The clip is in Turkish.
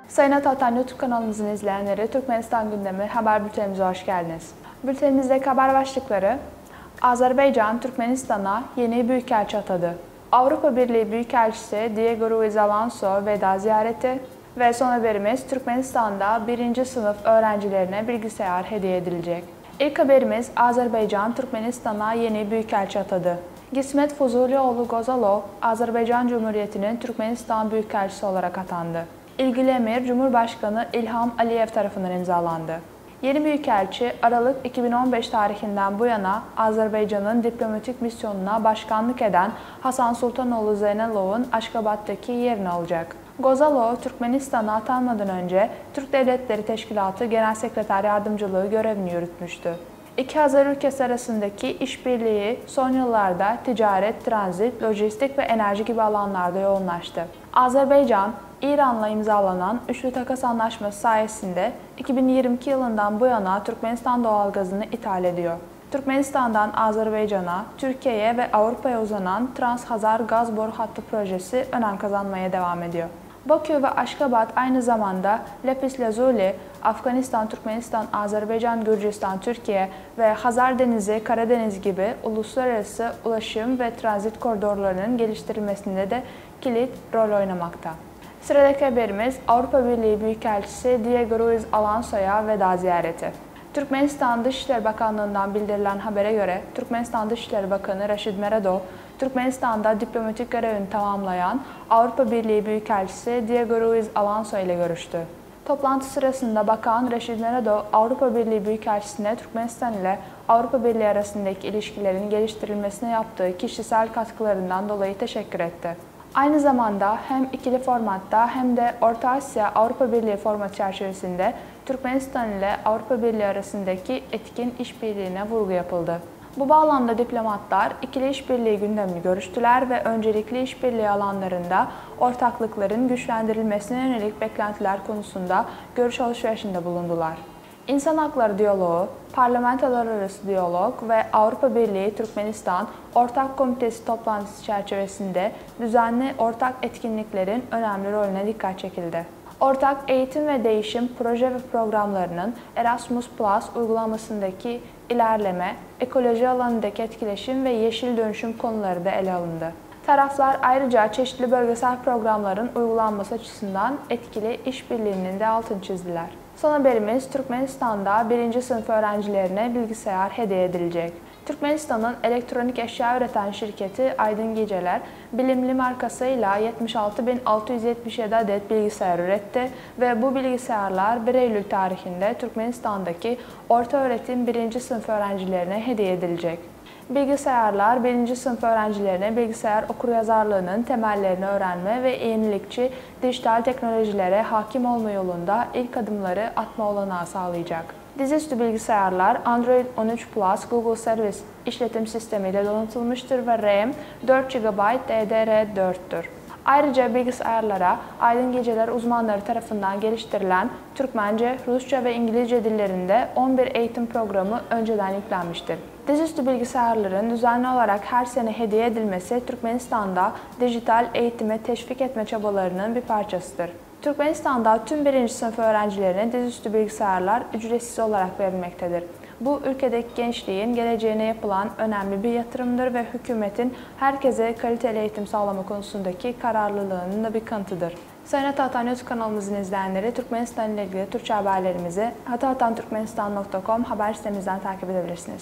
Sayın Atatan YouTube kanalımızın izleyenleri, Türkmenistan gündemi haber bültenimize hoş geldiniz. Bültenimizdeki haber başlıkları: Azerbaycan, Türkmenistan'a yeni büyükelçi atadı. Avrupa Birliği Büyükelçisi Diego Ruiz Alonso veda ziyareti ve son haberimiz: Türkmenistan'da 1. sınıf öğrencilerine bilgisayar hediye edilecek. İlk haberimiz: Azerbaycan, Türkmenistan'a yeni büyükelçi atadı. Gismet Fuzulioğlu Gozalov, Azerbaycan Cumhuriyeti'nin Türkmenistan Büyükelçisi olarak atandı. İlgili emir Cumhurbaşkanı İlham Aliyev tarafından imzalandı. Yeni büyükelçi, Aralık 2015 tarihinden bu yana Azerbaycan'ın diplomatik misyonuna başkanlık eden Hasan Sultanoğlu Zeynalov'un Aşkabat'taki yerini alacak. Gozalov, Türkmenistan'a atanmadan önce Türk Devletleri Teşkilatı Genel Sekreter Yardımcılığı görevini yürütmüştü. İki Azer ülkesi arasındaki işbirliği son yıllarda ticaret, transit, lojistik ve enerji gibi alanlarda yoğunlaştı. Azerbaycan, İran'la imzalanan Üçlü Takas Anlaşması sayesinde 2022 yılından bu yana Türkmenistan doğalgazını ithal ediyor. Türkmenistan'dan Azerbaycan'a, Türkiye'ye ve Avrupa'ya uzanan Trans-Hazar Gaz Boru Hattı projesi önem kazanmaya devam ediyor. Bakü ve Aşkabat aynı zamanda Lapis-Lazuli, Afganistan, Türkmenistan, Azerbaycan, Gürcistan, Türkiye ve Hazar Denizi, Karadeniz gibi uluslararası ulaşım ve transit koridorlarının geliştirilmesinde de kilit rol oynamakta. Sıradaki haberimiz Avrupa Birliği Büyükelçisi Diego Ruiz Alonso'ya veda ziyareti. Türkmenistan Dışişleri Bakanlığı'ndan bildirilen habere göre Türkmenistan Dışişleri Bakanı Raşid Meredov, Türkmenistan'da diplomatik görevini tamamlayan Avrupa Birliği Büyükelçisi Diego Ruiz Alonso ile görüştü. Toplantı sırasında Bakan Raşid Meredov, Avrupa Birliği Büyükelçisi'ne Türkmenistan ile Avrupa Birliği arasındaki ilişkilerin geliştirilmesine yaptığı kişisel katkılarından dolayı teşekkür etti. Aynı zamanda hem ikili formatta hem de Orta Asya Avrupa Birliği formatı çerçevesinde Türkmenistan ile Avrupa Birliği arasındaki etkin işbirliğine vurgu yapıldı. Bu bağlamda diplomatlar ikili işbirliği gündemini görüştüler ve öncelikli işbirliği alanlarında ortaklıkların güçlendirilmesine yönelik beklentiler konusunda görüş alışverişinde bulundular. İnsan Hakları Diyaloğu, Parlamentolar Arası Diyalog ve Avrupa Birliği Türkmenistan Ortak Komitesi toplantısı çerçevesinde düzenli ortak etkinliklerin önemli rolüne dikkat çekildi. Ortak eğitim ve değişim proje ve programlarının Erasmus Plus uygulamasındaki ilerleme, ekoloji alanındaki etkileşim ve yeşil dönüşüm konuları da ele alındı. Taraflar ayrıca çeşitli bölgesel programların uygulanması açısından etkili işbirliğinin de altını çizdiler. Son haberimiz Türkmenistan'da 1. sınıf öğrencilerine bilgisayar hediye edilecek. Türkmenistan'ın elektronik eşya üreten şirketi Aydın Geceler, bilimli markasıyla 76.677 adet bilgisayar üretti ve bu bilgisayarlar 1 Eylül tarihinde Türkmenistan'daki ortaöğretim 1. sınıf öğrencilerine hediye edilecek. Bilgisayarlar 1. sınıf öğrencilerine bilgisayar okuryazarlığının temellerini öğrenme ve yenilikçi dijital teknolojilere hakim olma yolunda ilk adımları atma olanağı sağlayacak. Dizüstü bilgisayarlar Android 13 Plus Google Service işletim sistemiyle donatılmıştır ve RAM 4 GB DDR4'tür. Ayrıca bilgisayarlara Aydın Geceler uzmanları tarafından geliştirilen Türkmence, Rusça ve İngilizce dillerinde 11 eğitim programı önceden yüklenmiştir. Dizüstü bilgisayarların düzenli olarak her sene hediye edilmesi Türkmenistan'da dijital eğitime teşvik etme çabalarının bir parçasıdır. Türkmenistan'da tüm 1. sınıf öğrencilerine dizüstü bilgisayarlar ücretsiz olarak verilmektedir. Bu ülkedeki gençliğin geleceğine yapılan önemli bir yatırımdır ve hükümetin herkese kaliteli eğitim sağlama konusundaki kararlılığının da bir kanıtıdır. Sayın Atatan YouTube kanalımızın izleyenleri, Türkmenistan ile ilgili Türkçe haberlerimizi hatahatantürkmenistan.com haber sitemizden takip edebilirsiniz.